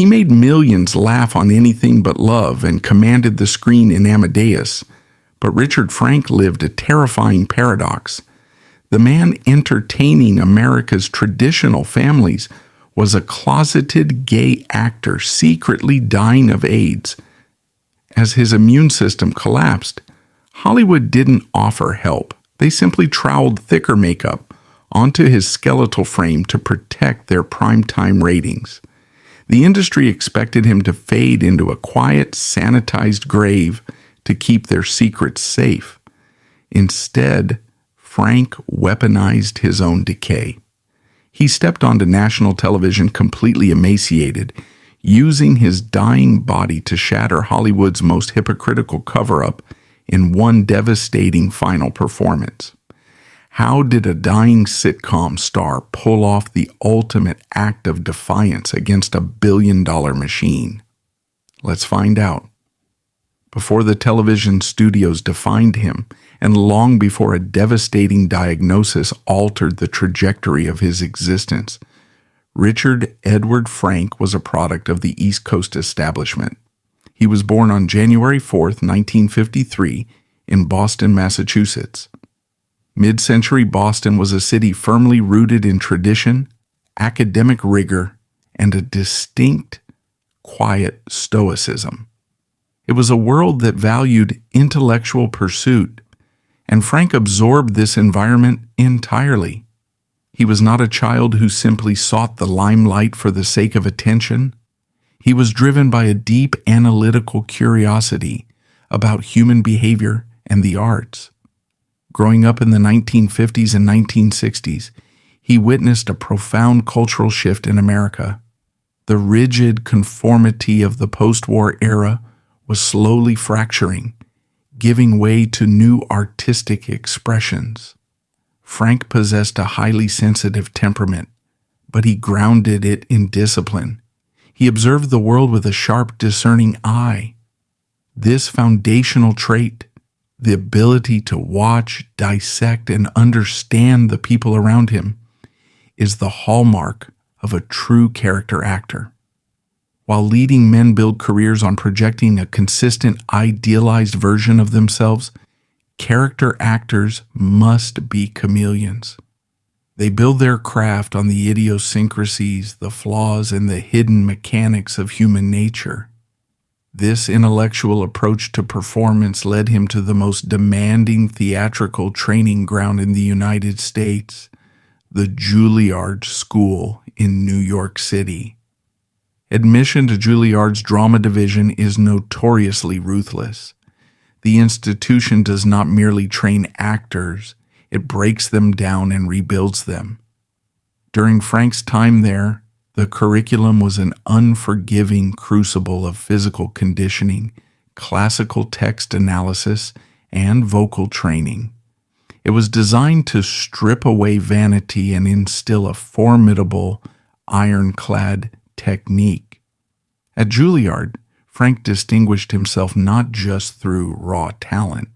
He made millions laugh on anything but love and commanded the screen in Amadeus, but Richard Frank lived a terrifying paradox. The man entertaining America's traditional families was a closeted gay actor secretly dying of AIDS. As his immune system collapsed, Hollywood didn't offer help. They simply troweled thicker makeup onto his skeletal frame to protect their primetime ratings. The industry expected him to fade into a quiet, sanitized grave to keep their secrets safe. Instead, Frank weaponized his own decay. He stepped onto national television completely emaciated, using his dying body to shatter Hollywood's most hypocritical cover-up in one devastating final performance. How did a dying sitcom star pull off the ultimate act of defiance against a billion-dollar machine? Let's find out. Before the television studios defined him, and long before a devastating diagnosis altered the trajectory of his existence, Richard Edward Frank was a product of the East Coast establishment. He was born on January 4th, 1953, in Boston, Massachusetts. Mid-century Boston was a city firmly rooted in tradition, academic rigor, and a distinct, quiet stoicism. It was a world that valued intellectual pursuit, and Frank absorbed this environment entirely. He was not a child who simply sought the limelight for the sake of attention. He was driven by a deep analytical curiosity about human behavior and the arts. Growing up in the 1950s and 1960s, he witnessed a profound cultural shift in America. The rigid conformity of the post-war era was slowly fracturing, giving way to new artistic expressions. Frank possessed a highly sensitive temperament, but he grounded it in discipline. He observed the world with a sharp, discerning eye. This foundational trait, the ability to watch, dissect, and understand the people around him, is the hallmark of a true character actor. While leading men build careers on projecting a consistent, idealized version of themselves, character actors must be chameleons. They build their craft on the idiosyncrasies, the flaws, and the hidden mechanics of human nature. This intellectual approach to performance led him to the most demanding theatrical training ground in the United States, the Juilliard School in New York City. Admission to Juilliard's drama division is notoriously ruthless. The institution does not merely train actors, it breaks them down and rebuilds them. During Frank's time there, the curriculum was an unforgiving crucible of physical conditioning, classical text analysis, and vocal training. It was designed to strip away vanity and instill a formidable, ironclad technique. At Juilliard, Frank distinguished himself not just through raw talent,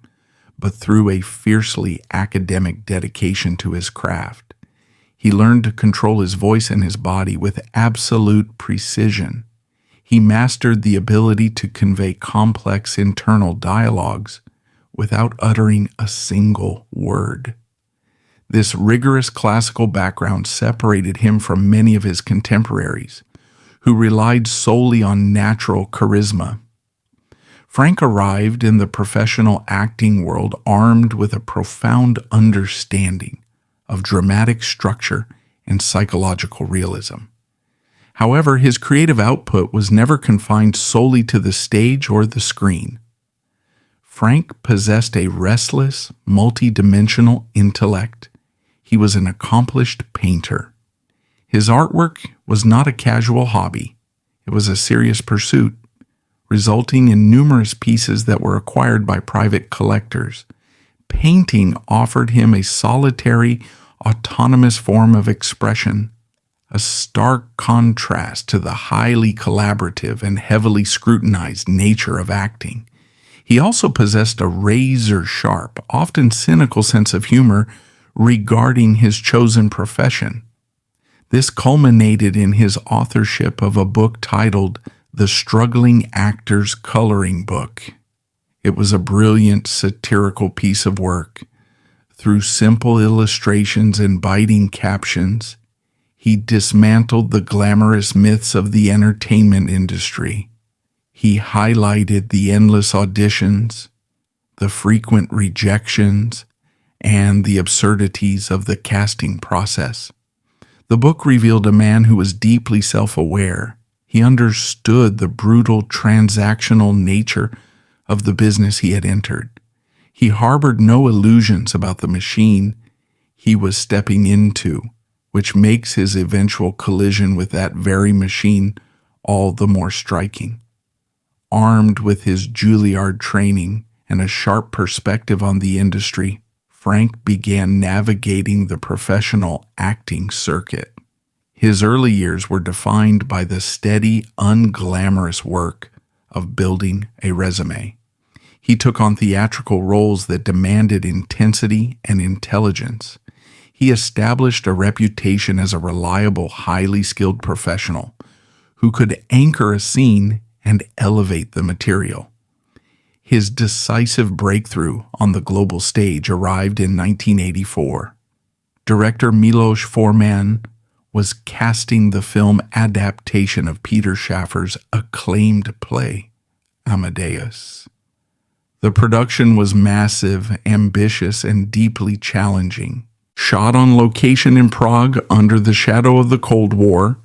but through a fiercely academic dedication to his craft. He learned to control his voice and his body with absolute precision. He mastered the ability to convey complex internal dialogues without uttering a single word. This rigorous classical background separated him from many of his contemporaries, who relied solely on natural charisma. Frank arrived in the professional acting world armed with a profound understanding of dramatic structure and psychological realism. However, his creative output was never confined solely to the stage or the screen. Frank possessed a restless, multi-dimensional intellect. He was an accomplished painter. His artwork was not a casual hobby. It was a serious pursuit, resulting in numerous pieces that were acquired by private collectors. Painting offered him a solitary, autonomous form of expression, a stark contrast to the highly collaborative and heavily scrutinized nature of acting. He also possessed a razor-sharp, often cynical sense of humor regarding his chosen profession. This culminated in his authorship of a book titled The Struggling Actor's Coloring Book. It was a brilliant satirical piece of work. Through simple illustrations and biting captions, he dismantled the glamorous myths of the entertainment industry. He highlighted the endless auditions, the frequent rejections, and the absurdities of the casting process. The book revealed a man who was deeply self-aware. He understood the brutal transactional nature of the business he had entered. He harbored no illusions about the machine he was stepping into, which makes his eventual collision with that very machine all the more striking. Armed with his Juilliard training and a sharp perspective on the industry, Frank began navigating the professional acting circuit. His early years were defined by the steady, unglamorous work of building a resume. He took on theatrical roles that demanded intensity and intelligence. He established a reputation as a reliable, highly skilled professional who could anchor a scene and elevate the material. His decisive breakthrough on the global stage arrived in 1984. Director Milos Forman was casting the film adaptation of Peter Shaffer's acclaimed play, Amadeus. The production was massive, ambitious, and deeply challenging. Shot on location in Prague under the shadow of the Cold War,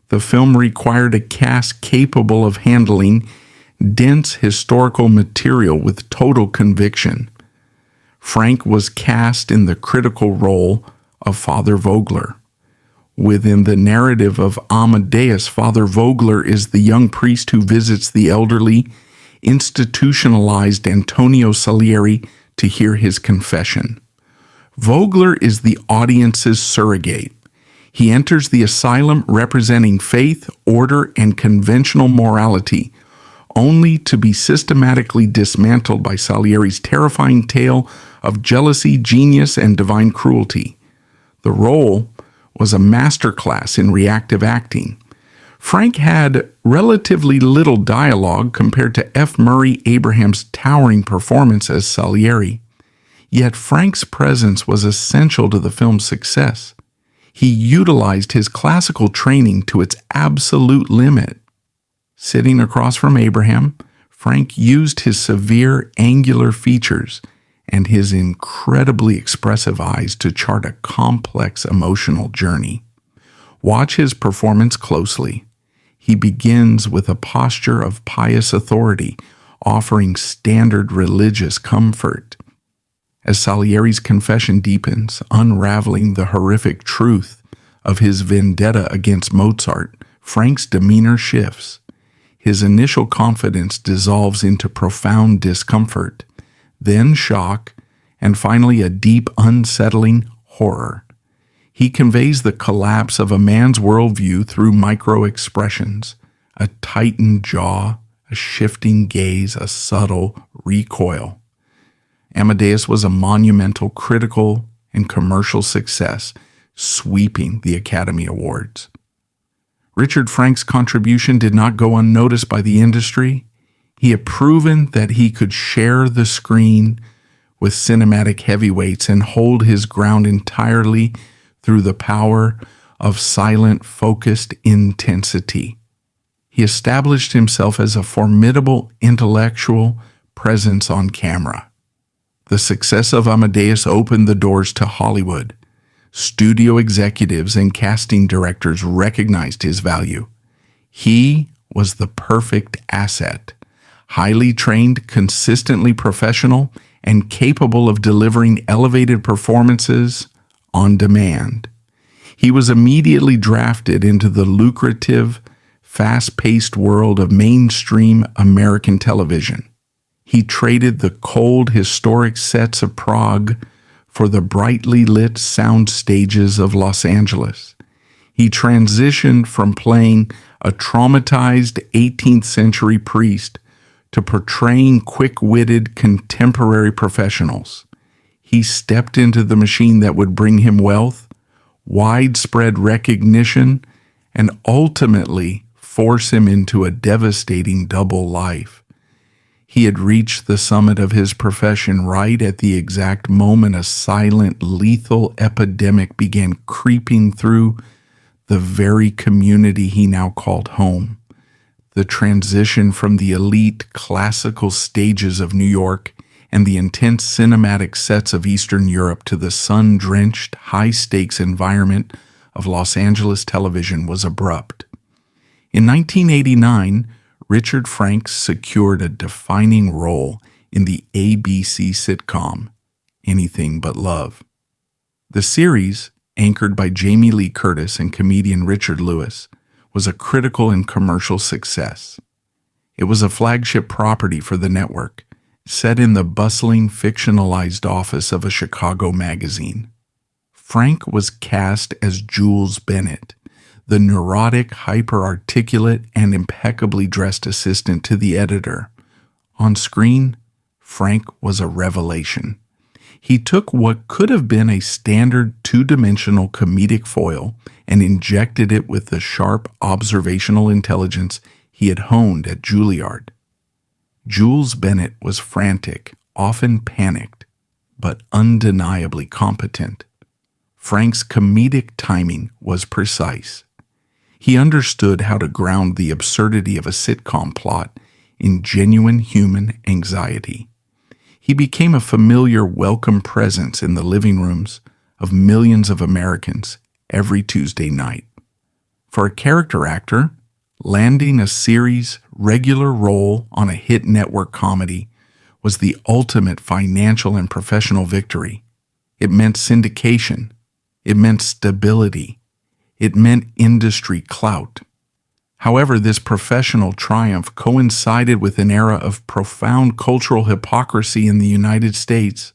the film required a cast capable of handling dense historical material with total conviction. Frank was cast in the critical role of Father Vogler. Within the narrative of Amadeus, Father Vogler is the young priest who visits the elderly, institutionalized Antonio Salieri to hear his confession. Vogler is the audience's surrogate. He enters the asylum representing faith, order, and conventional morality, only to be systematically dismantled by Salieri's terrifying tale of jealousy, genius, and divine cruelty. The role was a masterclass in reactive acting. Frank had relatively little dialogue compared to F. Murray Abraham's towering performance as Salieri. Yet Frank's presence was essential to the film's success. He utilized his classical training to its absolute limit. Sitting across from Abraham, Frank used his severe angular features and his incredibly expressive eyes to chart a complex emotional journey. Watch his performance closely. He begins with a posture of pious authority, offering standard religious comfort. As Salieri's confession deepens, unraveling the horrific truth of his vendetta against Mozart, Frank's demeanor shifts. His initial confidence dissolves into profound discomfort, then shock, and finally a deep, unsettling horror. He conveys the collapse of a man's worldview through micro-expressions, a tightened jaw, a shifting gaze, a subtle recoil. Amadeus was a monumental critical and commercial success, sweeping the Academy Awards. Richard Frank's contribution did not go unnoticed by the industry. He had proven that he could share the screen with cinematic heavyweights and hold his ground entirely through the power of silent, focused intensity. He established himself as a formidable intellectual presence on camera. The success of Amadeus opened the doors to Hollywood. Studio executives and casting directors recognized his value. He was the perfect asset, highly trained, consistently professional, and capable of delivering elevated performances on demand. He was immediately drafted into the lucrative, fast-paced world of mainstream American television. He traded the cold, historic sets of Prague for the brightly lit sound stages of Los Angeles. He transitioned from playing a traumatized 18th century priest to portraying quick-witted contemporary professionals. He stepped into the machine that would bring him wealth widespread recognition, and ultimately force him into a devastating double life. He had reached the summit of his profession right at the exact moment a silent, lethal epidemic began creeping through the very community he now called home. The transition from the elite classical stages of New York and the intense cinematic sets of Eastern Europe to the sun-drenched, high-stakes environment of Los Angeles television was abrupt. In 1989, Richard Frank secured a defining role in the ABC sitcom Anything But Love. The series, anchored by Jamie Lee Curtis and comedian Richard Lewis, was a critical and commercial success. It was a flagship property for the network, set in the bustling, fictionalized office of a Chicago magazine. Frank was cast as Jules Bennett, the neurotic, hyper-articulate, and impeccably dressed assistant to the editor. On screen, Frank was a revelation. He took what could have been a standard two-dimensional comedic foil and injected it with the sharp observational intelligence he had honed at Juilliard. Jules Bennett was frantic, often panicked, but undeniably competent. Frank's comedic timing was precise. He understood how to ground the absurdity of a sitcom plot in genuine human anxiety. He became a familiar, welcome presence in the living rooms of millions of Americans every Tuesday night. For a character actor, landing a series' regular role on a hit network comedy was the ultimate financial and professional victory. It meant syndication. It meant stability. It meant industry clout. However, this professional triumph coincided with an era of profound cultural hypocrisy in the United States.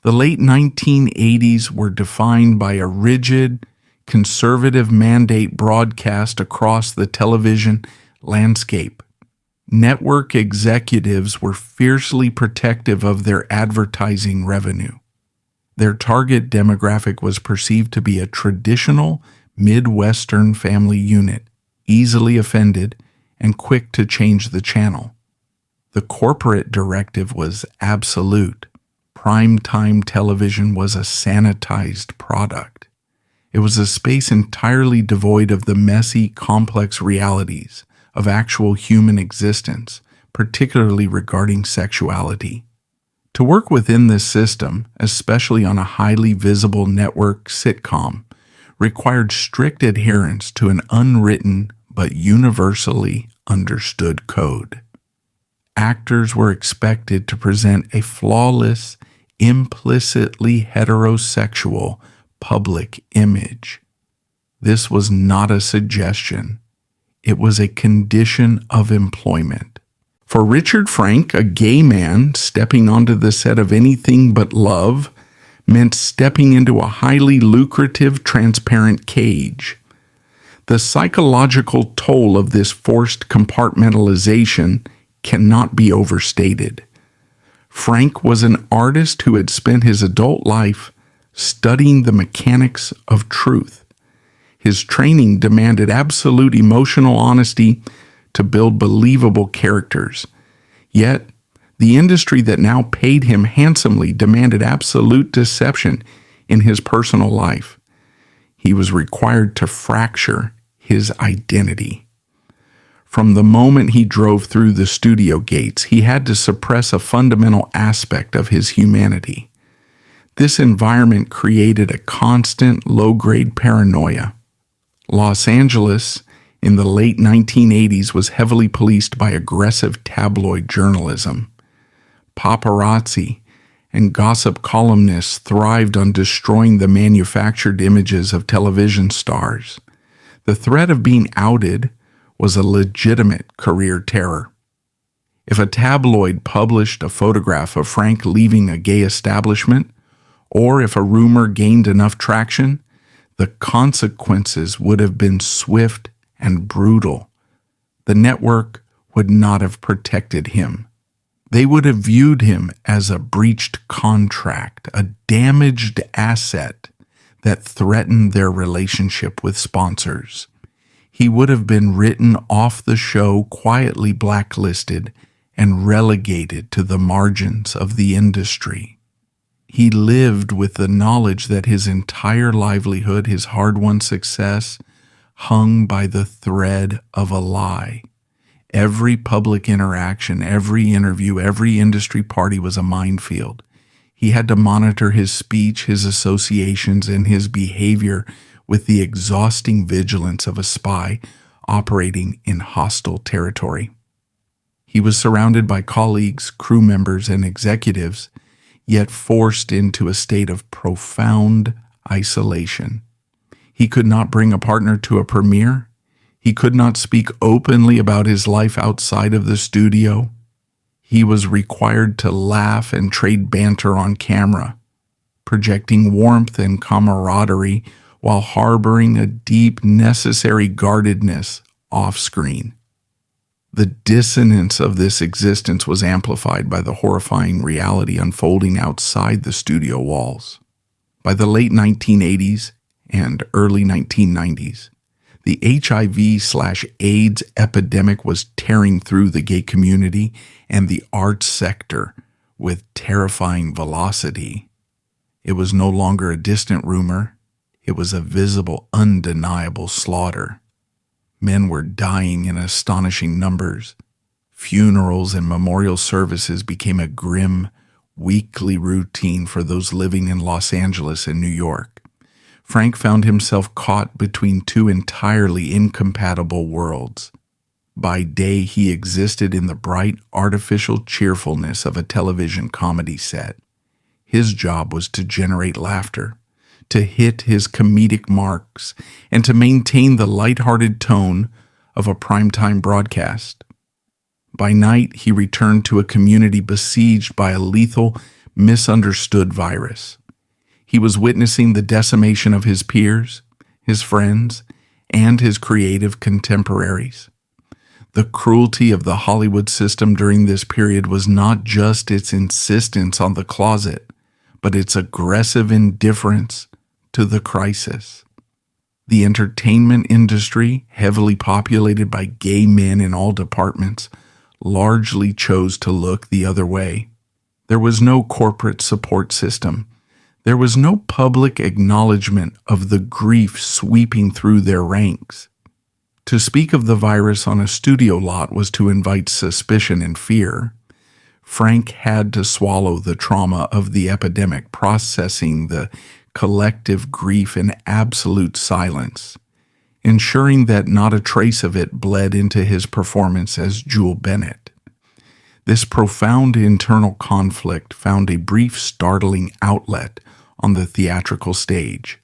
The late 1980s were defined by a rigid, conservative mandate broadcast across the television landscape. Network executives were fiercely protective of their advertising revenue. Their target demographic was perceived to be a traditional Midwestern family unit, easily offended and quick to change the channel. The corporate directive was absolute. Primetime television was a sanitized product. It was a space entirely devoid of the messy, complex realities of actual human existence, particularly regarding sexuality. To work within this system, especially on a highly visible network sitcom, required strict adherence to an unwritten but universally understood code. Actors were expected to present a flawless, implicitly heterosexual public image. This was not a suggestion. It was a condition of employment. For Richard Frank, a gay man stepping onto the set of Anything But Love meant stepping into a highly lucrative, transparent cage. The psychological toll of this forced compartmentalization cannot be overstated. Frank was an artist who had spent his adult life studying the mechanics of truth. His training demanded absolute emotional honesty to build believable characters. Yet, the industry that now paid him handsomely demanded absolute deception in his personal life. He was required to fracture his identity. From the moment he drove through the studio gates, he had to suppress a fundamental aspect of his humanity. This environment created a constant, low-grade paranoia. Los Angeles, in the late 1980s, was heavily policed by aggressive tabloid journalism. Paparazzi and gossip columnists thrived on destroying the manufactured images of television stars. The threat of being outed was a legitimate career terror. If a tabloid published a photograph of Frank leaving a gay establishment, or if a rumor gained enough traction, the consequences would have been swift and brutal. The network would not have protected him. They would have viewed him as a breached contract, a damaged asset that threatened their relationship with sponsors. He would have been written off the show, quietly blacklisted, and relegated to the margins of the industry. He lived with the knowledge that his entire livelihood, his hard-won success, hung by the thread of a lie. Every public interaction, every interview, every industry party was a minefield. He had to monitor his speech, his associations, and his behavior with the exhausting vigilance of a spy operating in hostile territory. He was surrounded by colleagues, crew members, and executives, yet forced into a state of profound isolation. He could not bring a partner to a premiere. He could not speak openly about his life outside of the studio. He was required to laugh and trade banter on camera, projecting warmth and camaraderie while harboring a deep, necessary guardedness off-screen. The dissonance of this existence was amplified by the horrifying reality unfolding outside the studio walls. By the late 1980s and early 1990s, the HIV/AIDS epidemic was tearing through the gay community and the arts sector with terrifying velocity. It was no longer a distant rumor. It was a visible, undeniable slaughter. Men were dying in astonishing numbers. Funerals and memorial services became a grim, weekly routine for those living in Los Angeles and New York. Frank found himself caught between two entirely incompatible worlds. By day, he existed in the bright, artificial cheerfulness of a television comedy set. His job was to generate laughter, to hit his comedic marks, and to maintain the lighthearted tone of a primetime broadcast. By night, he returned to a community besieged by a lethal, misunderstood virus. He was witnessing the decimation of his peers, his friends, and his creative contemporaries. The cruelty of the Hollywood system during this period was not just its insistence on the closet, but its aggressive indifference to the crisis. The entertainment industry, heavily populated by gay men in all departments, largely chose to look the other way. There was no corporate support system. There was no public acknowledgement of the grief sweeping through their ranks. To speak of the virus on a studio lot was to invite suspicion and fear. Frank had to swallow the trauma of the epidemic, processing the collective grief in absolute silence, ensuring that not a trace of it bled into his performance as Jewel Bennett. This profound internal conflict found a brief, startling outlet on the theatrical stage.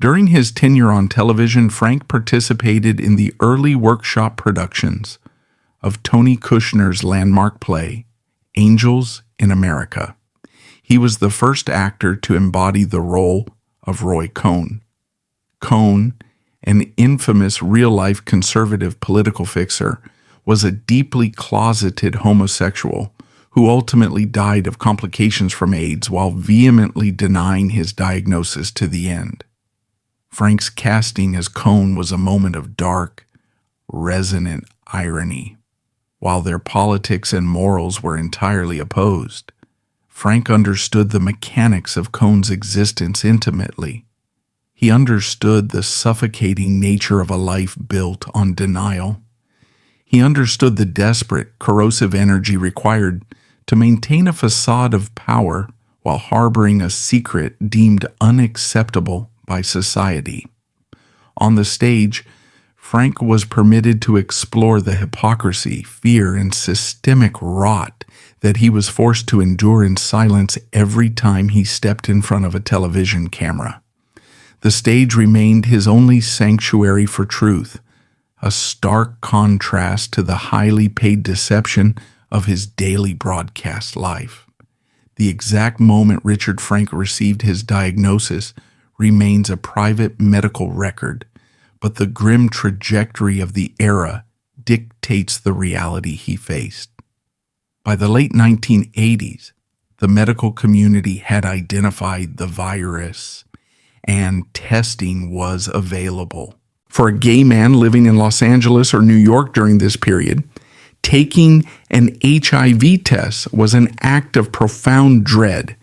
During his tenure on television, Frank participated in the early workshop productions of Tony Kushner's landmark play, Angels in America. He was the first actor to embody the role of Roy Cohn. Cohn, an infamous real-life conservative political fixer, was a deeply closeted homosexual who ultimately died of complications from AIDS while vehemently denying his diagnosis to the end. Frank's casting as Cohn was a moment of dark, resonant irony. While their politics and morals were entirely opposed, Frank understood the mechanics of Cohn's existence intimately. He understood the suffocating nature of a life built on denial. He understood the desperate, corrosive energy required to maintain a facade of power while harboring a secret deemed unacceptable by society. On the stage, Frank was permitted to explore the hypocrisy, fear, and systemic rot that he was forced to endure in silence every time he stepped in front of a television camera. The stage remained his only sanctuary for truth, a stark contrast to the highly paid deception of his daily broadcast life. The exact moment Richard Frank received his diagnosis remains a private medical record, but the grim trajectory of the era dictates the reality he faced. By the late 1980s, the medical community had identified the virus and testing was available. For a gay man living in Los Angeles or New York during this period, taking an HIV test was an act of profound dread.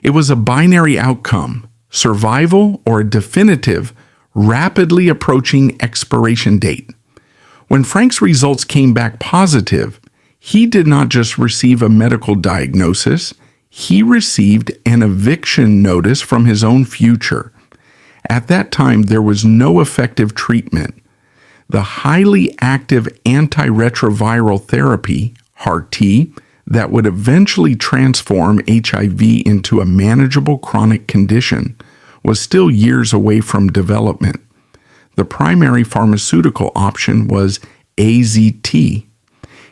It was a binary outcome, survival or a definitive, rapidly approaching expiration date. When Frank's results came back positive, he did not just receive a medical diagnosis, he received an eviction notice from his own future. At that time, there was no effective treatment. The highly active antiretroviral therapy, HAR-T, that would eventually transform HIV into a manageable chronic condition was still years away from development. The primary pharmaceutical option was AZT.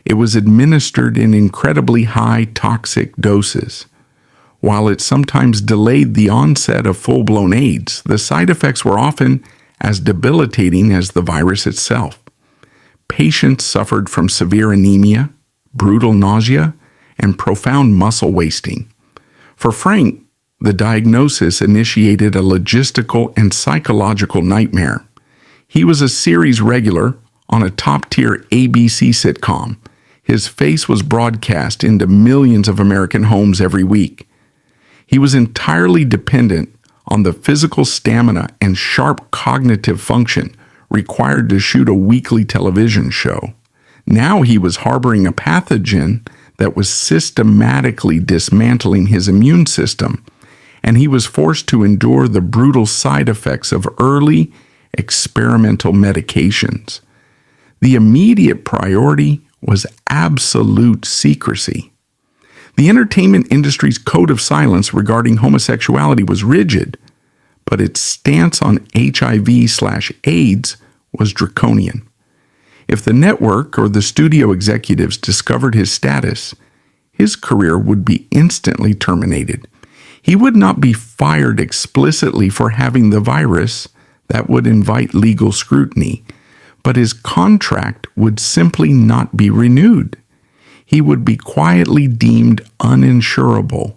It was administered in incredibly high toxic doses. While it sometimes delayed the onset of full-blown AIDS, the side effects were often as debilitating as the virus itself. Patients suffered from severe anemia, brutal nausea, and profound muscle wasting. For Frank, the diagnosis initiated a logistical and psychological nightmare. He was a series regular on a top-tier ABC sitcom. His face was broadcast into millions of American homes every week. He was entirely dependent on the physical stamina and sharp cognitive function required to shoot a weekly television show. Now he was harboring a pathogen that was systematically dismantling his immune system, and he was forced to endure the brutal side effects of early experimental medications. The immediate priority was absolute secrecy. The entertainment industry's code of silence regarding homosexuality was rigid, but its stance on HIV/AIDS was draconian. If the network or the studio executives discovered his status, his career would be instantly terminated. He would not be fired explicitly for having the virus. That would invite legal scrutiny, but his contract would simply not be renewed. He would be quietly deemed uninsurable.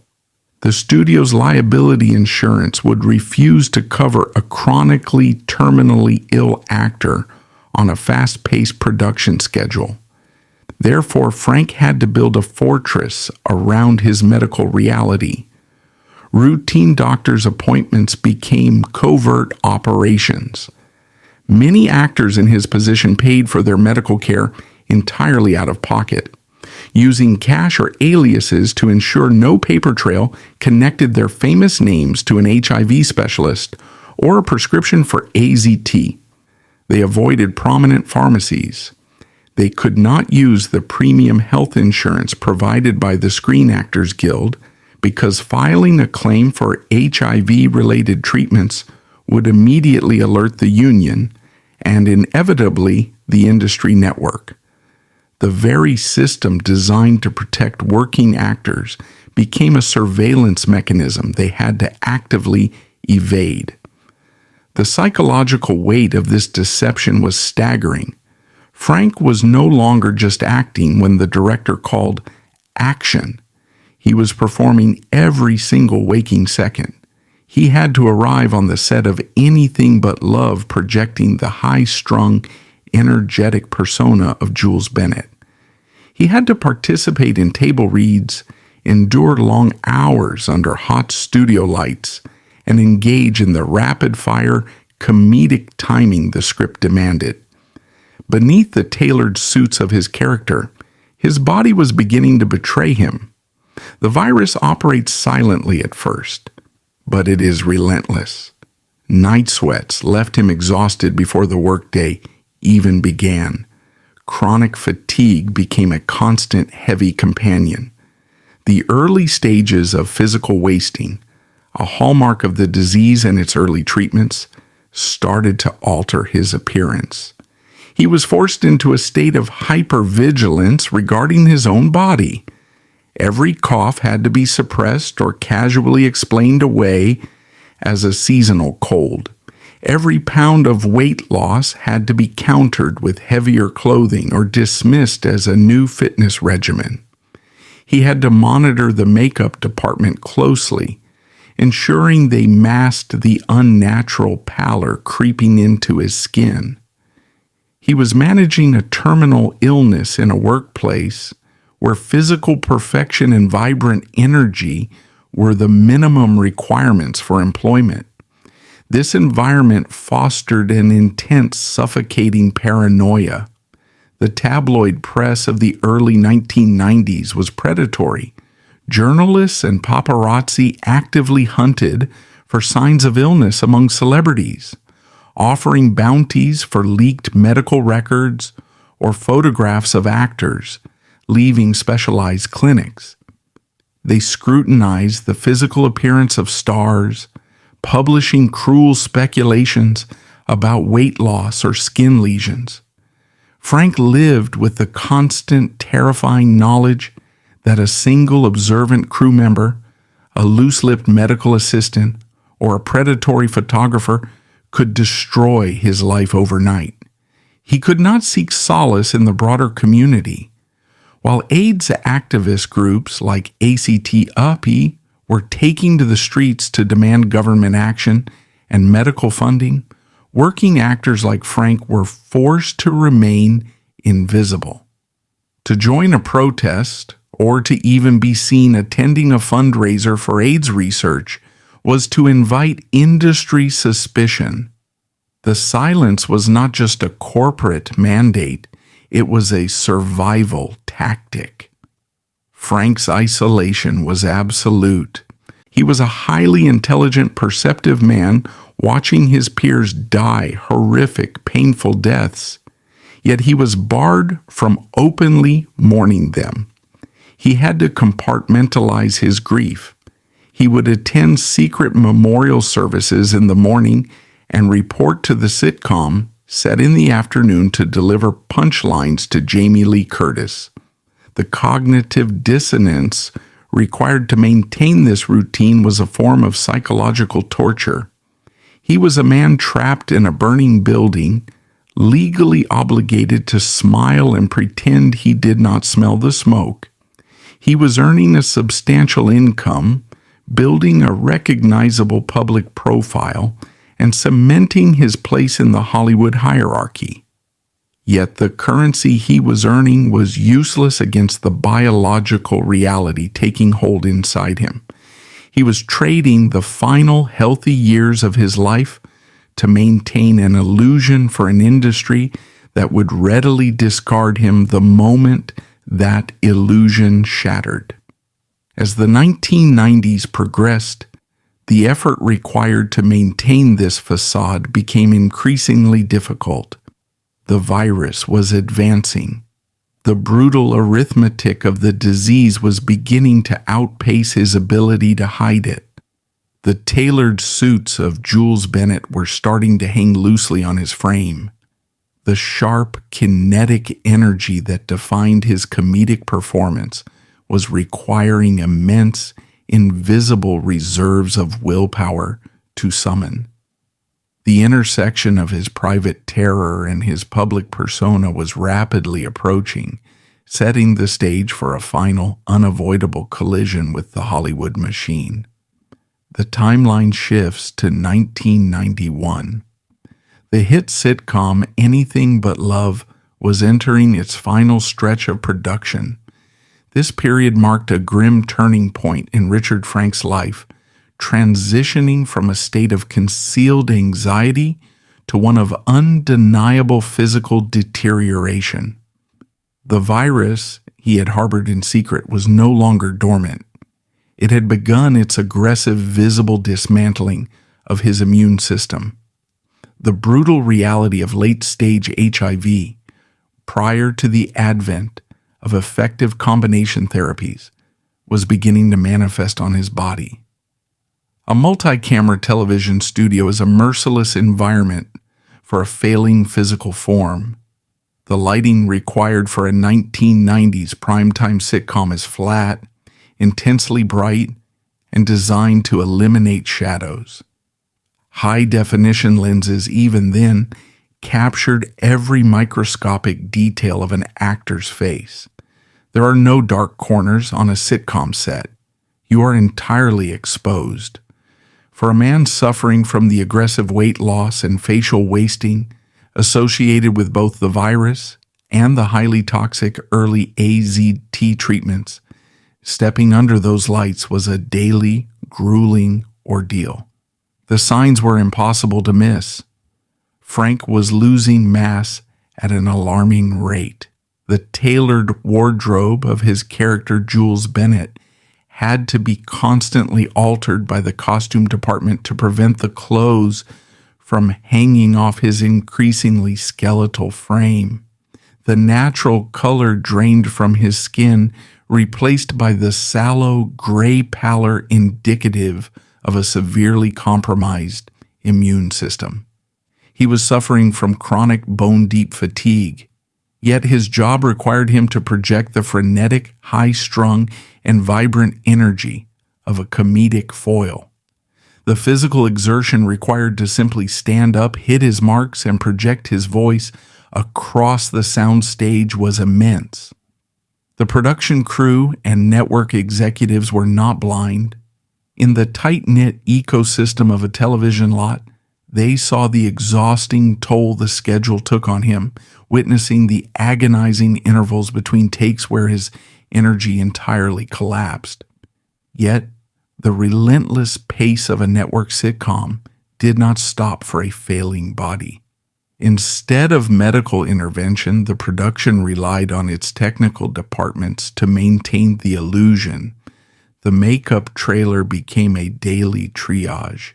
The studio's liability insurance would refuse to cover a chronically terminally ill actor on a fast-paced production schedule. Therefore, Frank had to build a fortress around his medical reality. Routine doctor's appointments became covert operations. Many actors in his position paid for their medical care entirely out of pocket, using cash or aliases to ensure no paper trail connected their famous names to an HIV specialist or a prescription for AZT. They avoided prominent pharmacies. They could not use the premium health insurance provided by the Screen Actors Guild because filing a claim for HIV-related treatments would immediately alert the union and inevitably the industry network. The very system designed to protect working actors became a surveillance mechanism they had to actively evade. The psychological weight of this deception was staggering. Frank was no longer just acting when the director called action. He was performing every single waking second. He had to arrive on the set of Anything But Love, projecting the high-strung, energetic persona of Jules Bennett. He had to participate in table reads, endure long hours under hot studio lights, and engage in the rapid-fire, comedic timing the script demanded. Beneath the tailored suits of his character, his body was beginning to betray him. The virus operates silently at first, but it is relentless. Night sweats left him exhausted before the workday even began. Chronic fatigue became a constant, heavy companion. The early stages of physical wasting, a hallmark of the disease and its early treatments, started to alter his appearance. He was forced into a state of hypervigilance regarding his own body. Every cough had to be suppressed or casually explained away as a seasonal cold. Every pound of weight loss had to be countered with heavier clothing or dismissed as a new fitness regimen. He had to monitor the makeup department closely, ensuring they masked the unnatural pallor creeping into his skin. He was managing a terminal illness in a workplace where physical perfection and vibrant energy were the minimum requirements for employment. This environment fostered an intense, suffocating paranoia. The tabloid press of the early 1990s was predatory. Journalists and paparazzi actively hunted for signs of illness among celebrities, offering bounties for leaked medical records or photographs of actors leaving specialized clinics. They scrutinized the physical appearance of stars, publishing cruel speculations about weight loss or skin lesions. Frank lived with the constant, terrifying knowledge that a single observant crew member, a loose-lipped medical assistant, or a predatory photographer could destroy his life overnight. He could not seek solace in the broader community. While AIDS activist groups like ACT-UP were taking to the streets to demand government action and medical funding, working actors like Frank were forced to remain invisible. To join a protest, or to even be seen attending a fundraiser for AIDS research, was to invite industry suspicion. The silence was not just a corporate mandate, it was a survival tactic. Frank's isolation was absolute. He was a highly intelligent, perceptive man watching his peers die horrific, painful deaths, yet he was barred from openly mourning them. He had to compartmentalize his grief. He would attend secret memorial services in the morning and report to the sitcom set in the afternoon to deliver punchlines to Jamie Lee Curtis. The cognitive dissonance required to maintain this routine was a form of psychological torture. He was a man trapped in a burning building, legally obligated to smile and pretend he did not smell the smoke. He was earning a substantial income, building a recognizable public profile, and cementing his place in the Hollywood hierarchy. Yet the currency he was earning was useless against the biological reality taking hold inside him. He was trading the final healthy years of his life to maintain an illusion for an industry that would readily discard him the moment that illusion shattered. As the 1990s progressed, the effort required to maintain this facade became increasingly difficult. The virus was advancing. The brutal arithmetic of the disease was beginning to outpace his ability to hide it. The tailored suits of Jules Bennett were starting to hang loosely on his frame. The sharp, kinetic energy that defined his comedic performance was requiring immense, invisible reserves of willpower to summon. The intersection of his private terror and his public persona was rapidly approaching, setting the stage for a final, unavoidable collision with the Hollywood machine. The timeline shifts to 1991. The hit sitcom Anything But Love was entering its final stretch of production. This period marked a grim turning point in Richard Frank's life, transitioning from a state of concealed anxiety to one of undeniable physical deterioration. The virus he had harbored in secret was no longer dormant. It had begun its aggressive, visible dismantling of his immune system. The brutal reality of late-stage HIV, prior to the advent of effective combination therapies, was beginning to manifest on his body. A multi-camera television studio is a merciless environment for a failing physical form. The lighting required for a 1990s primetime sitcom is flat, intensely bright, and designed to eliminate shadows. High-definition lenses, even then, captured every microscopic detail of an actor's face. There are no dark corners on a sitcom set. You are entirely exposed. For a man suffering from the aggressive weight loss and facial wasting associated with both the virus and the highly toxic early AZT treatments, stepping under those lights was a daily, grueling ordeal. The signs were impossible to miss. Frank was losing mass at an alarming rate. The tailored wardrobe of his character Jules Bennett had to be constantly altered by the costume department to prevent the clothes from hanging off his increasingly skeletal frame. The natural color drained from his skin, replaced by the sallow gray pallor indicative of a severely compromised immune system. He was suffering from chronic bone-deep fatigue, yet his job required him to project the frenetic, high-strung, and vibrant energy of a comedic foil. The physical exertion required to simply stand up, hit his marks, and project his voice across the sound stage was immense. The production crew and network executives were not blind. In the tight-knit ecosystem of a television lot, they saw the exhausting toll the schedule took on him, witnessing the agonizing intervals between takes where his energy entirely collapsed. Yet, the relentless pace of a network sitcom did not stop for a failing body. Instead of medical intervention, the production relied on its technical departments to maintain the illusion. The makeup trailer became a daily triage.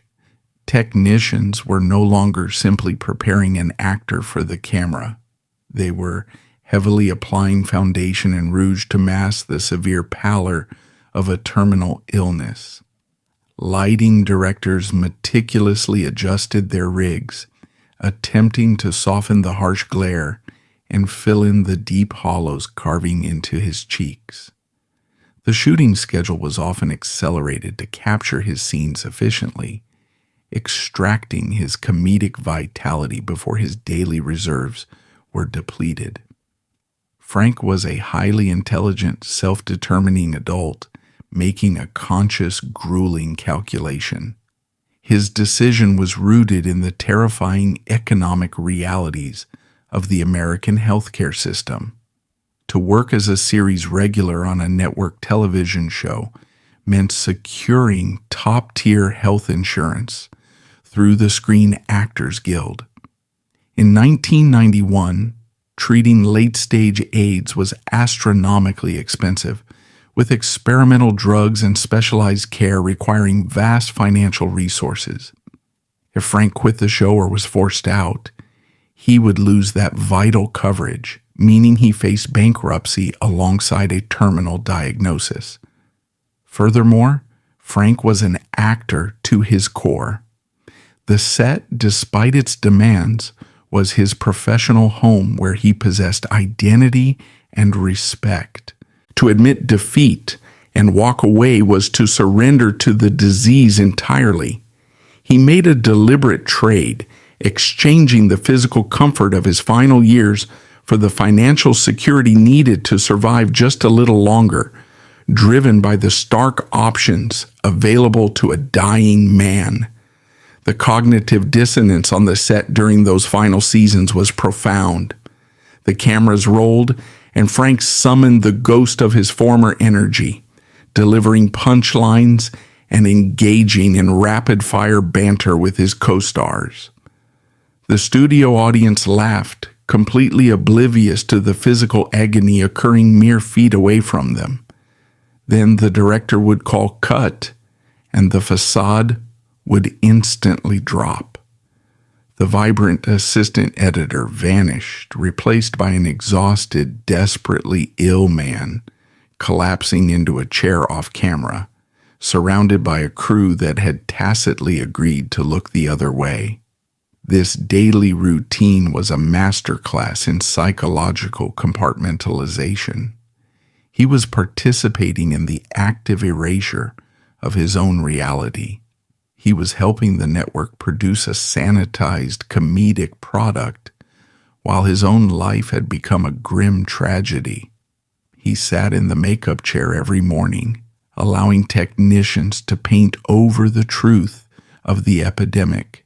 Technicians were no longer simply preparing an actor for the camera. They were heavily applying foundation and rouge to mask the severe pallor of a terminal illness. Lighting directors meticulously adjusted their rigs, attempting to soften the harsh glare and fill in the deep hollows carving into his cheeks. The shooting schedule was often accelerated to capture his scenes efficiently, extracting his comedic vitality before his daily reserves were depleted. Frank was a highly intelligent, self-determining adult, making a conscious, grueling calculation. His decision was rooted in the terrifying economic realities of the American healthcare system. To work as a series regular on a network television show meant securing top-tier health insurance through the Screen Actors Guild. In 1991, treating late-stage AIDS was astronomically expensive, with experimental drugs and specialized care requiring vast financial resources. If Frank quit the show or was forced out, he would lose that vital coverage, meaning he faced bankruptcy alongside a terminal diagnosis. Furthermore, Frank was an actor to his core. The set, despite its demands, was his professional home where he possessed identity and respect. To admit defeat and walk away was to surrender to the disease entirely. He made a deliberate trade, exchanging the physical comfort of his final years for the financial security needed to survive just a little longer, driven by the stark options available to a dying man. The cognitive dissonance on the set during those final seasons was profound. The cameras rolled, and Frank summoned the ghost of his former energy, delivering punchlines and engaging in rapid-fire banter with his co-stars. The studio audience laughed, completely oblivious to the physical agony occurring mere feet away from them. Then the director would call cut, and the facade would instantly drop. The vibrant assistant editor vanished, replaced by an exhausted, desperately ill man, collapsing into a chair off camera, surrounded by a crew that had tacitly agreed to look the other way. This daily routine was a masterclass in psychological compartmentalization. He was participating in the active erasure of his own reality. He was helping the network produce a sanitized, comedic product, while his own life had become a grim tragedy. He sat in the makeup chair every morning, allowing technicians to paint over the truth of the epidemic,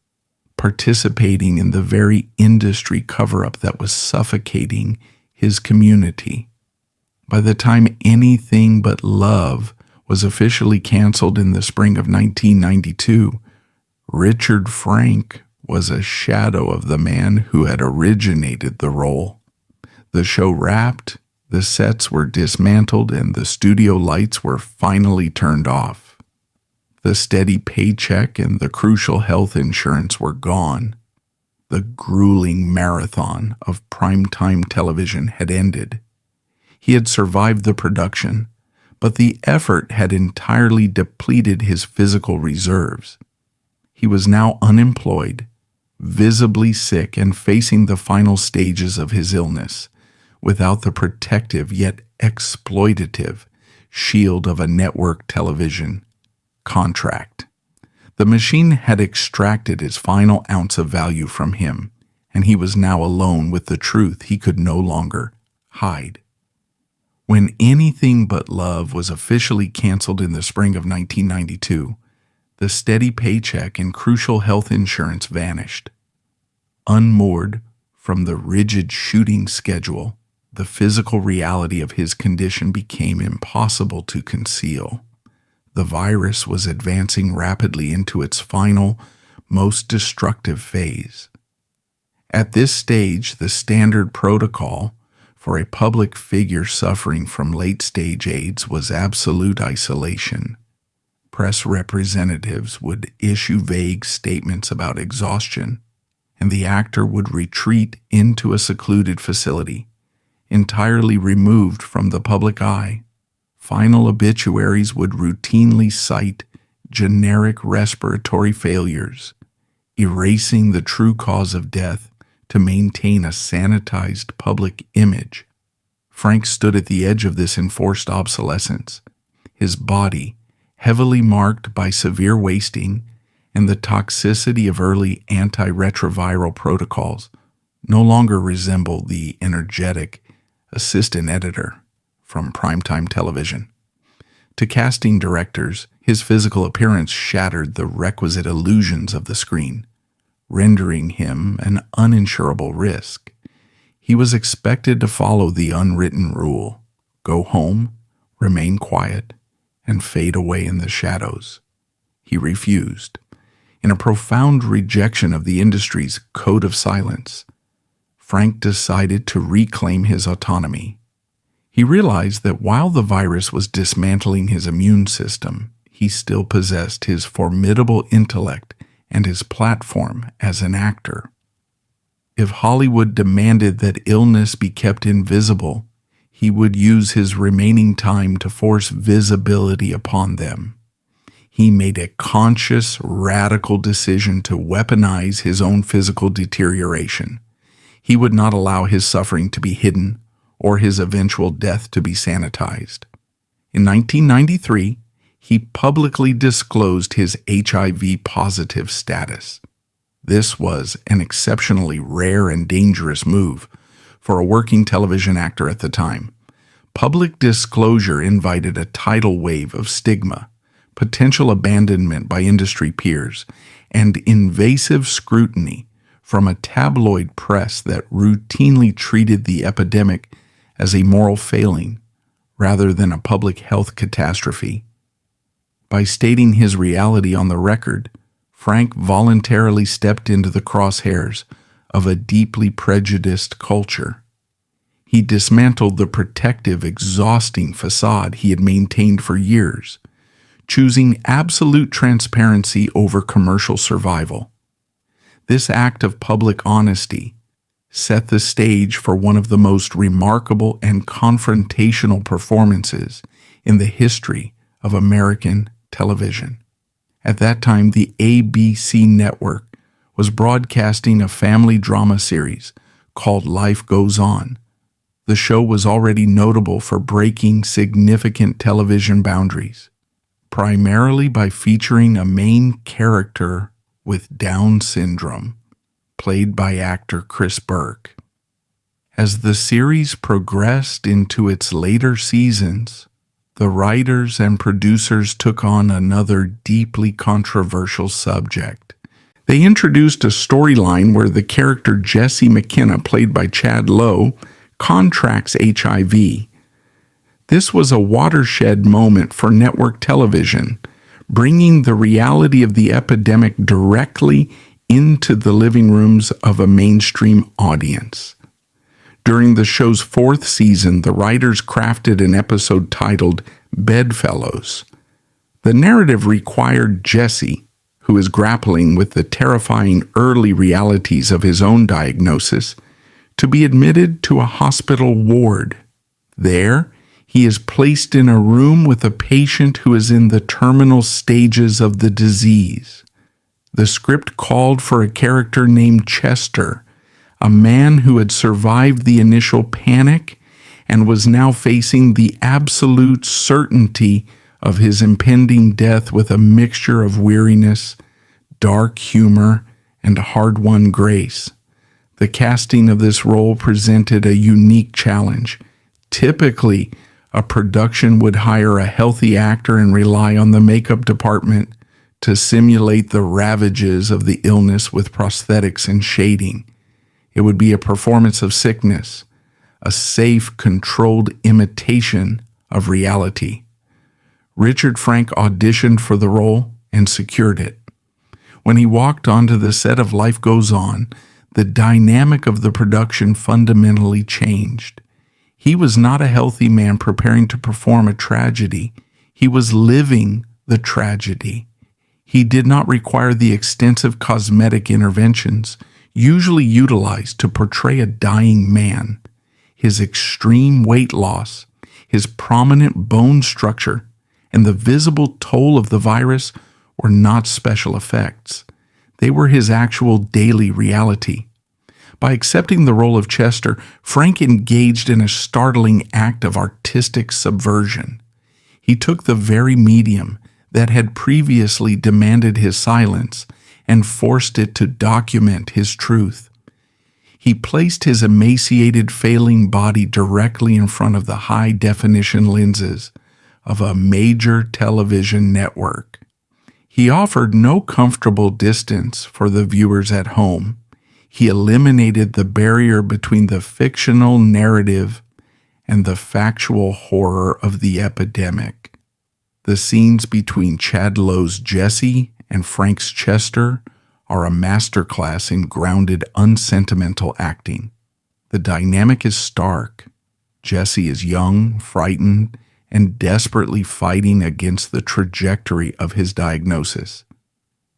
participating in the very industry cover-up that was suffocating his community. By the time Anything But Love was officially canceled in the spring of 1992, Richard Frank was a shadow of the man who had originated the role. The show wrapped, the sets were dismantled, and the studio lights were finally turned off. The steady paycheck and the crucial health insurance were gone. The grueling marathon of primetime television had ended. He had survived the production, but the effort had entirely depleted his physical reserves. He was now unemployed, visibly sick, and facing the final stages of his illness, without the protective yet exploitative shield of a network television contract. The machine had extracted its final ounce of value from him, and he was now alone with the truth he could no longer hide. When Anything But Love was officially canceled in the spring of 1992, the steady paycheck and crucial health insurance vanished. Unmoored from the rigid shooting schedule, the physical reality of his condition became impossible to conceal. The virus was advancing rapidly into its final, most destructive phase. At this stage, the standard protocol for a public figure suffering from late-stage AIDS was absolute isolation. Press representatives would issue vague statements about exhaustion, and the actor would retreat into a secluded facility, entirely removed from the public eye. Final obituaries would routinely cite generic respiratory failures, erasing the true cause of death to maintain a sanitized public image. Frank stood at the edge of this enforced obsolescence, his body heavily marked by severe wasting and the toxicity of early antiretroviral protocols, no longer resembled the energetic assistant editor from primetime television. To casting directors, his physical appearance shattered the requisite illusions of the screen, rendering him an uninsurable risk. He was expected to follow the unwritten rule: go home, remain quiet, and fade away in the shadows. He refused. In a profound rejection of the industry's code of silence, Frank decided to reclaim his autonomy. He realized that while the virus was dismantling his immune system, he still possessed his formidable intellect and his platform as an actor. If Hollywood demanded that illness be kept invisible, he would use his remaining time to force visibility upon them. He made a conscious, radical decision to weaponize his own physical deterioration. He would not allow his suffering to be hidden or his eventual death to be sanitized. In 1993, he publicly disclosed his HIV-positive status. This was an exceptionally rare and dangerous move for a working television actor at the time. Public disclosure invited a tidal wave of stigma, potential abandonment by industry peers, and invasive scrutiny from a tabloid press that routinely treated the epidemic as a moral failing rather than a public health catastrophe. By stating his reality on the record, Frank voluntarily stepped into the crosshairs of a deeply prejudiced culture. He dismantled the protective, exhausting facade he had maintained for years, choosing absolute transparency over commercial survival. This act of public honesty set the stage for one of the most remarkable and confrontational performances in the history of American television. At that time, the ABC network was broadcasting a family drama series called Life Goes On. The show was already notable for breaking significant television boundaries, primarily by featuring a main character with Down syndrome, played by actor Chris Burke. As the series progressed into its later seasons, the writers and producers took on another deeply controversial subject. They introduced a storyline where the character Jesse McKenna, played by Chad Lowe, contracts HIV. This was a watershed moment for network television, bringing the reality of the epidemic directly into the living rooms of a mainstream audience. During the show's 4th season, the writers crafted an episode titled Bedfellows. The narrative required Jesse, who is grappling with the terrifying early realities of his own diagnosis, to be admitted to a hospital ward. There, he is placed in a room with a patient who is in the terminal stages of the disease. The script called for a character named Chester, a man who had survived the initial panic and was now facing the absolute certainty of his impending death with a mixture of weariness, dark humor, and hard-won grace. The casting of this role presented a unique challenge. Typically, a production would hire a healthy actor and rely on the makeup department to simulate the ravages of the illness with prosthetics and shading. It would be a performance of sickness, a safe, controlled imitation of reality. Richard Frank auditioned for the role and secured it. When he walked onto the set of Life Goes On, the dynamic of the production fundamentally changed. He was not a healthy man preparing to perform a tragedy. He was living the tragedy. He did not require the extensive cosmetic interventions usually utilized to portray a dying man. His extreme weight loss, his prominent bone structure, and the visible toll of the virus were not special effects. They were his actual daily reality. By accepting the role of Chester, Frank engaged in a startling act of artistic subversion. He took the very medium that had previously demanded his silence and forced it to document his truth. He placed his emaciated, failing body directly in front of the high-definition lenses of a major television network. He offered no comfortable distance for the viewers at home. He eliminated the barrier between the fictional narrative and the factual horror of the epidemic. The scenes between Chad Lowe's Jesse and Frank's Chester are a masterclass in grounded, unsentimental acting. The dynamic is stark. Jesse is young, frightened, and desperately fighting against the trajectory of his diagnosis.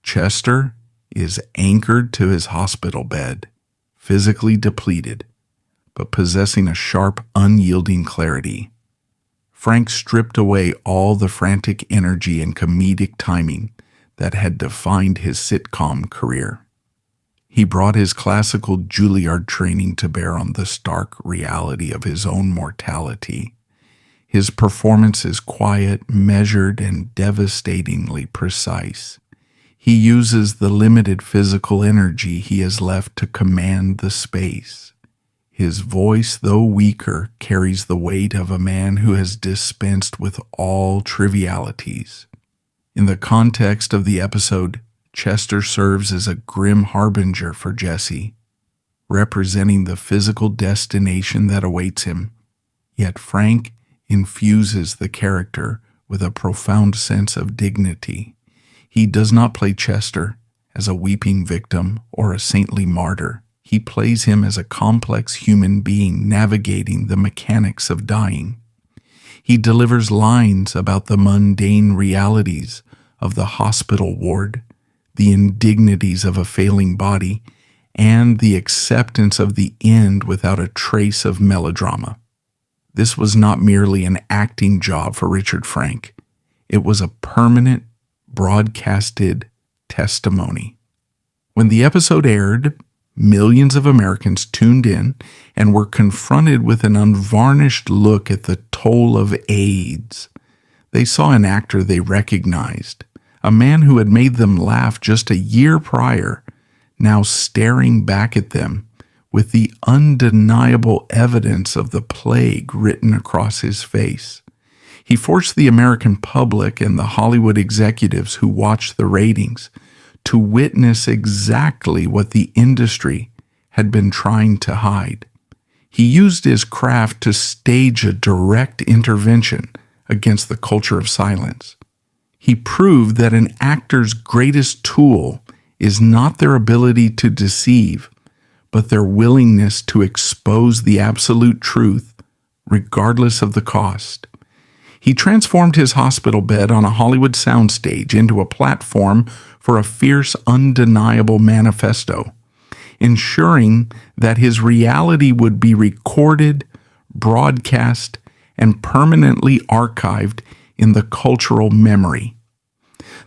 Chester is anchored to his hospital bed, physically depleted, but possessing a sharp, unyielding clarity. Frank stripped away all the frantic energy and comedic timing that had defined his sitcom career. He brought his classical Juilliard training to bear on the stark reality of his own mortality. His performance is quiet, measured, and devastatingly precise. He uses the limited physical energy he has left to command the space. His voice, though weaker, carries the weight of a man who has dispensed with all trivialities. In the context of the episode, Chester serves as a grim harbinger for Jesse, representing the physical destination that awaits him. Yet Frank infuses the character with a profound sense of dignity. He does not play Chester as a weeping victim or a saintly martyr. He plays him as a complex human being navigating the mechanics of dying. He delivers lines about the mundane realities of the hospital ward, the indignities of a failing body, and the acceptance of the end without a trace of melodrama. This was not merely an acting job for Richard Frank. It was a permanent, broadcasted testimony. When the episode aired, millions of Americans tuned in and were confronted with an unvarnished look at the toll of AIDS. They saw an actor they recognized, a man who had made them laugh just a year prior, now staring back at them with the undeniable evidence of the plague written across his face. He forced the American public and the Hollywood executives who watched the ratings to witness exactly what the industry had been trying to hide. He used his craft to stage a direct intervention against the culture of silence. He proved that an actor's greatest tool is not their ability to deceive, but their willingness to expose the absolute truth, regardless of the cost. He transformed his hospital bed on a Hollywood soundstage into a platform for a fierce, undeniable manifesto, ensuring that his reality would be recorded, broadcast, and permanently archived in the cultural memory.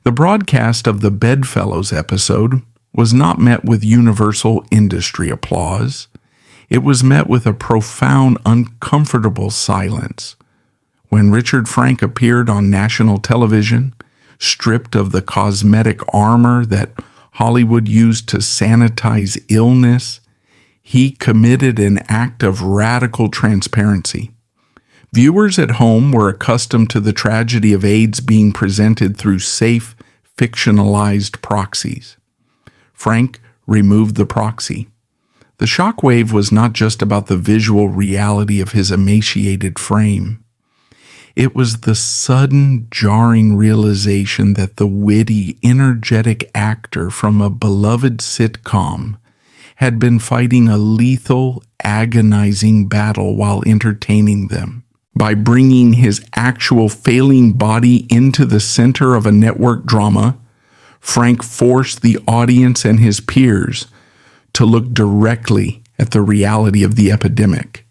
The broadcast of the Bedfellows episode was not met with universal industry applause. It was met with a profound, uncomfortable silence. When Richard Frank appeared on national television, stripped of the cosmetic armor that Hollywood used to sanitize illness, he committed an act of radical transparency. Viewers at home were accustomed to the tragedy of AIDS being presented through safe, fictionalized proxies. Frank removed the proxy. The shockwave was not just about the visual reality of his emaciated frame. It was the sudden, jarring realization that the witty, energetic actor from a beloved sitcom had been fighting a lethal, agonizing battle while entertaining them. By bringing his actual failing body into the center of a network drama, Frank forced the audience and his peers to look directly at the reality of the epidemic.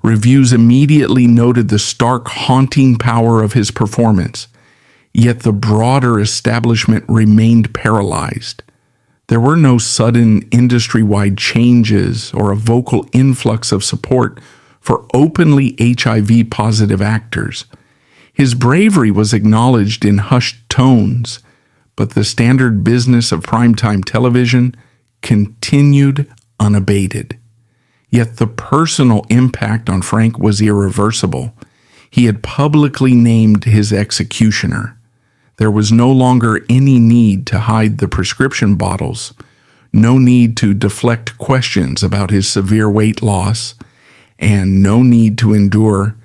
Reviews immediately noted the stark, haunting power of his performance, yet the broader establishment remained paralyzed. There were no sudden industry-wide changes or a vocal influx of support for openly HIV-positive actors. His bravery was acknowledged in hushed tones, but the standard business of primetime television continued unabated. Yet the personal impact on Frank was irreversible. He had publicly named his executioner. There was no longer any need to hide the prescription bottles, no need to deflect questions about his severe weight loss, and no need to endure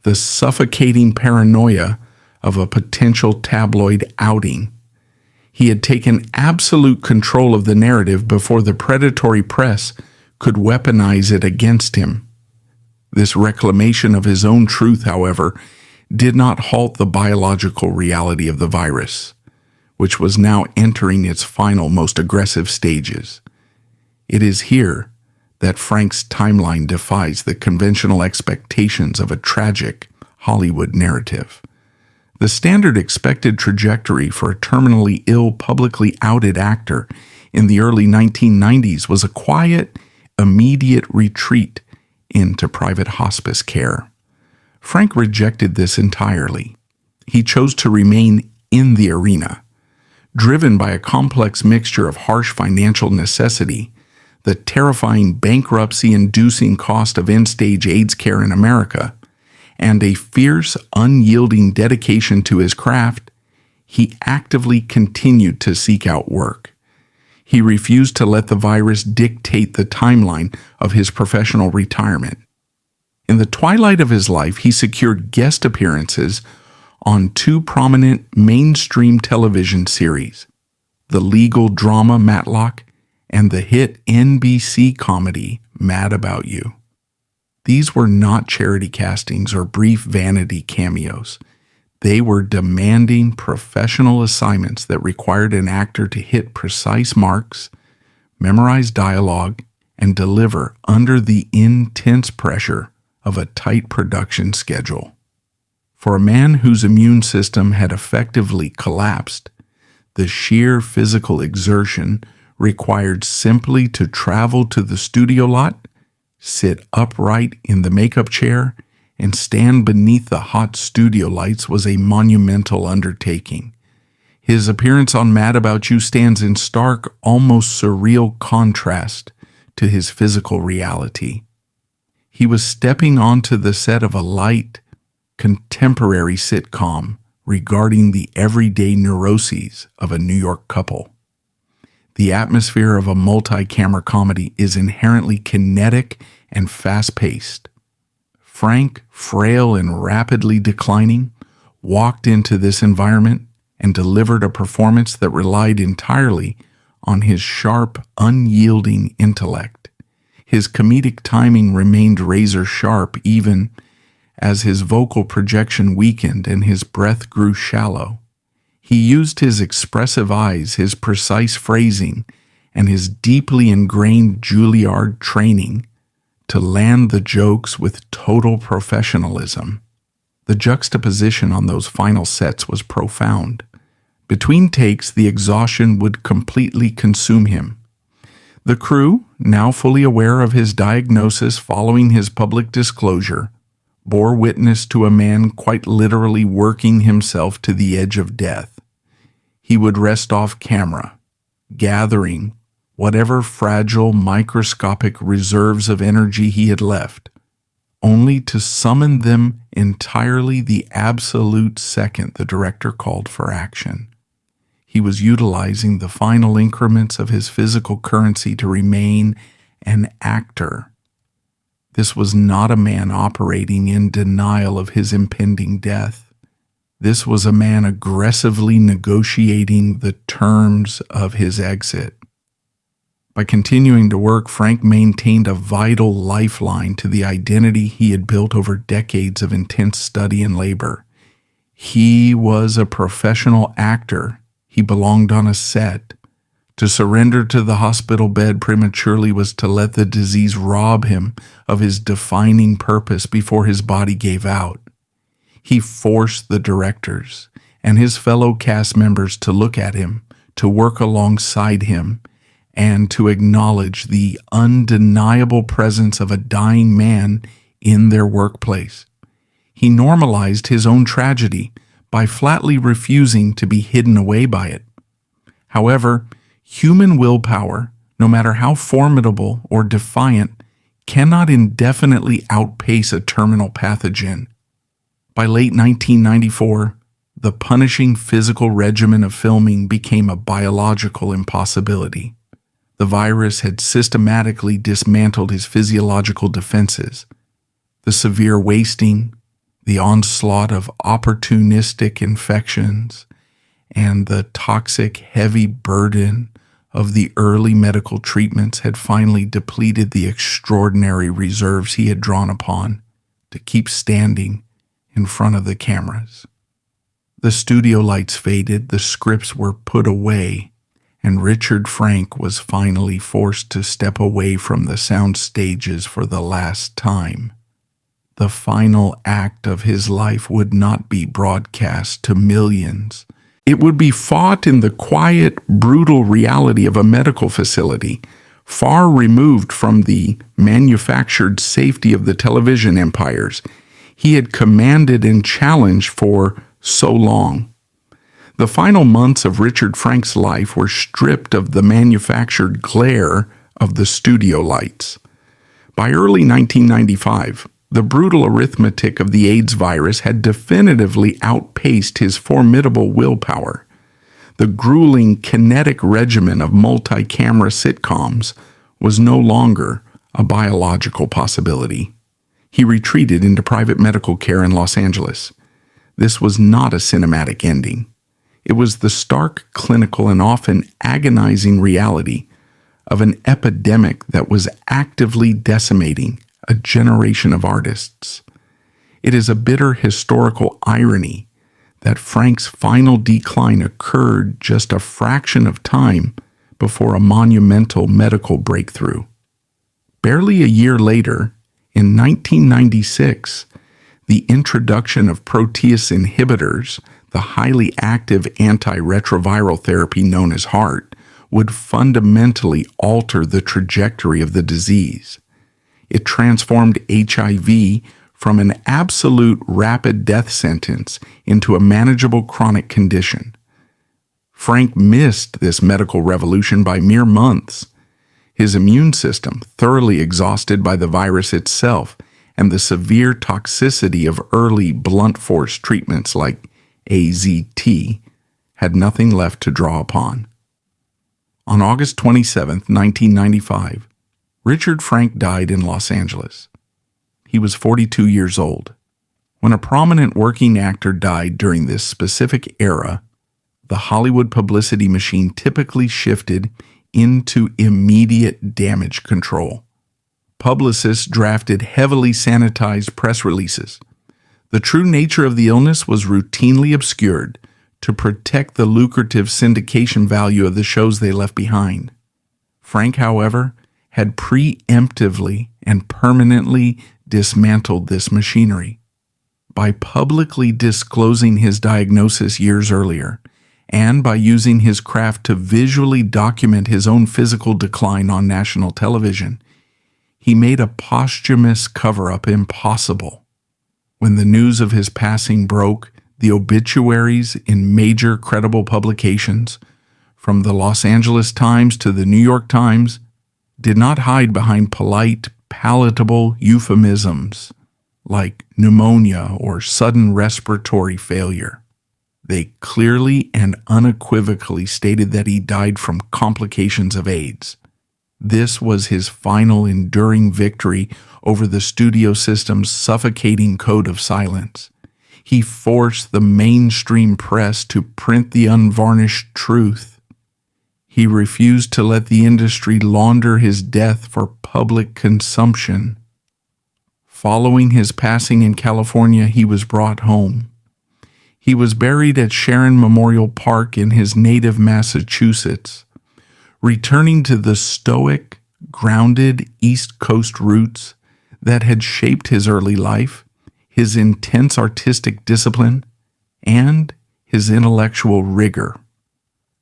the suffocating paranoia of a potential tabloid outing. He had taken absolute control of the narrative before the predatory press could weaponize it against him. This reclamation of his own truth, however, did not halt the biological reality of the virus, which was now entering its final, most aggressive stages. It is here that Frank's timeline defies the conventional expectations of a tragic Hollywood narrative. The standard expected trajectory for a terminally ill, publicly outed actor in the early 1990s was a quiet, immediate retreat into private hospice care. Frank rejected this entirely. He chose to remain in the arena. Driven by a complex mixture of harsh financial necessity, the terrifying bankruptcy-inducing cost of end-stage AIDS care in America, and a fierce, unyielding dedication to his craft, he actively continued to seek out work. He refused to let the virus dictate the timeline of his professional retirement. In the twilight of his life, he secured guest appearances on two prominent mainstream television series, the legal drama Matlock and the hit NBC comedy Mad About You. These were not charity castings or brief vanity cameos. They were demanding professional assignments that required an actor to hit precise marks, memorize dialogue, and deliver under the intense pressure of a tight production schedule. For a man whose immune system had effectively collapsed, the sheer physical exertion required simply to travel to the studio lot, sit upright in the makeup chair, and stand beneath the hot studio lights was a monumental undertaking. His appearance on Mad About You stands in stark, almost surreal contrast to his physical reality. He was stepping onto the set of a light, contemplative contemporary sitcom regarding the everyday neuroses of a New York couple. The atmosphere of a multi-camera comedy is inherently kinetic and fast-paced. Frank, frail and rapidly declining, walked into this environment and delivered a performance that relied entirely on his sharp, unyielding intellect. His comedic timing remained razor-sharp even as his vocal projection weakened and his breath grew shallow. He used his expressive eyes, his precise phrasing, and his deeply ingrained Juilliard training to land the jokes with total professionalism. The juxtaposition on those final sets was profound. Between takes, the exhaustion would completely consume him. The crew, now fully aware of his diagnosis following his public disclosure, bore witness to a man quite literally working himself to the edge of death. He would rest off camera, gathering whatever fragile, microscopic reserves of energy he had left, only to summon them entirely the absolute second the director called for action. He was utilizing the final increments of his physical currency to remain an actor. This was not a man operating in denial of his impending death. This was a man aggressively negotiating the terms of his exit. By continuing to work, Frank maintained a vital lifeline to the identity he had built over decades of intense study and labor. He was a professional actor. He belonged on a set. To surrender to the hospital bed prematurely was to let the disease rob him of his defining purpose before his body gave out. He forced the directors and his fellow cast members to look at him, to work alongside him, and to acknowledge the undeniable presence of a dying man in their workplace. He normalized his own tragedy by flatly refusing to be hidden away by it. However, human willpower, no matter how formidable or defiant, cannot indefinitely outpace a terminal pathogen. By late 1994, the punishing physical regimen of filming became a biological impossibility. The virus had systematically dismantled his physiological defenses. The severe wasting, the onslaught of opportunistic infections, and the toxic, heavy burden of the early medical treatments had finally depleted the extraordinary reserves he had drawn upon to keep standing in front of the cameras. The studio lights faded, the scripts were put away, and Richard Frank was finally forced to step away from the sound stages for the last time. The final act of his life would not be broadcast to millions. It would be fought in the quiet, brutal reality of a medical facility, far removed from the manufactured safety of the television empires he had commanded and challenged for so long. The final months of Richard Frank's life were stripped of the manufactured glare of the studio lights. By early 1995, the brutal arithmetic of the AIDS virus had definitively outpaced his formidable willpower. The grueling kinetic regimen of multi-camera sitcoms was no longer a biological possibility. He retreated into private medical care in Los Angeles. This was not a cinematic ending. It was the stark, clinical, and often agonizing reality of an epidemic that was actively decimating a generation of artists. It is a bitter historical irony that Frank's final decline occurred just a fraction of time before a monumental medical breakthrough. Barely a year later, in 1996, the introduction of protease inhibitors, the highly active antiretroviral therapy known as HAART, would fundamentally alter the trajectory of the disease. It transformed HIV from an absolute rapid death sentence into a manageable chronic condition. Frank missed this medical revolution by mere months. His immune system, thoroughly exhausted by the virus itself, and the severe toxicity of early blunt force treatments like AZT had nothing left to draw upon. On August 27, 1995, Richard Frank died in Los Angeles. He was 42 years old. When a prominent working actor died during this specific era, the Hollywood publicity machine typically shifted into immediate damage control. Publicists drafted heavily sanitized press releases. The true nature of the illness was routinely obscured to protect the lucrative syndication value of the shows they left behind. Frank, however, had preemptively and permanently dismantled this machinery. By publicly disclosing his diagnosis years earlier, and by using his craft to visually document his own physical decline on national television, he made a posthumous cover-up impossible. When the news of his passing broke, the obituaries in major credible publications, from the Los Angeles Times to the New York Times, did not hide behind polite, palatable euphemisms like pneumonia or sudden respiratory failure. They clearly and unequivocally stated that he died from complications of AIDS. This was his final enduring victory over the studio system's suffocating code of silence. He forced the mainstream press to print the unvarnished truth. He refused to let the industry launder his death for public consumption. Following his passing in California, he was brought home. He was buried at Sharon Memorial Park in his native Massachusetts, returning to the stoic, grounded East Coast roots that had shaped his early life, his intense artistic discipline, and his intellectual rigor.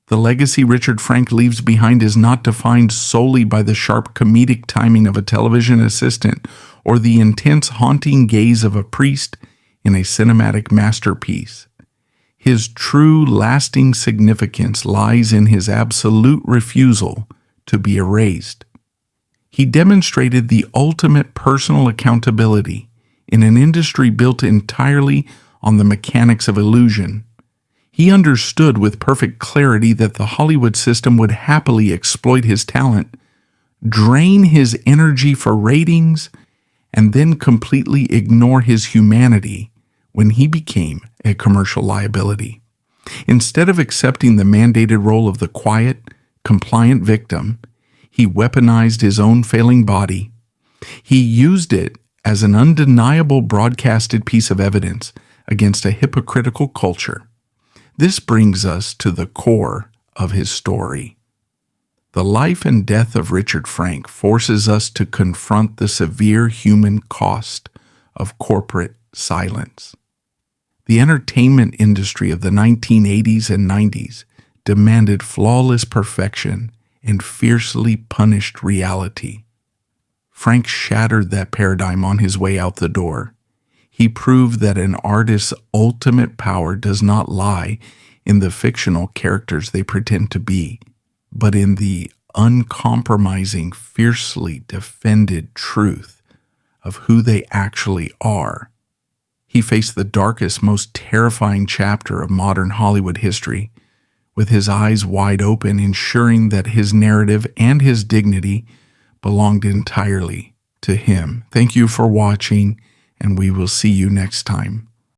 The legacy Richard Frank leaves behind is not defined solely by the sharp comedic timing of a television assistant or the intense haunting gaze of a priest in a cinematic masterpiece. His true lasting significance lies in his absolute refusal to be erased. He demonstrated the ultimate personal accountability in an industry built entirely on the mechanics of illusion. He understood with perfect clarity that the Hollywood system would happily exploit his talent, drain his energy for ratings, and then completely ignore his humanity when he became a commercial liability. Instead of accepting the mandated role of the quiet, compliant victim, he weaponized his own failing body. He used it as an undeniable broadcasted piece of evidence against a hypocritical culture. This brings us to the core of his story. The life and death of Richard Frank forces us to confront the severe human cost of corporate silence. The entertainment industry of the 1980s and 90s demanded flawless perfection and fiercely punished reality. Frank shattered that paradigm on his way out the door. He proved that an artist's ultimate power does not lie in the fictional characters they pretend to be, but in the uncompromising, fiercely defended truth of who they actually are. He faced the darkest, most terrifying chapter of modern Hollywood history, with his eyes wide open, ensuring that his narrative and his dignity belonged entirely to him. Thank you for watching, and we will see you next time.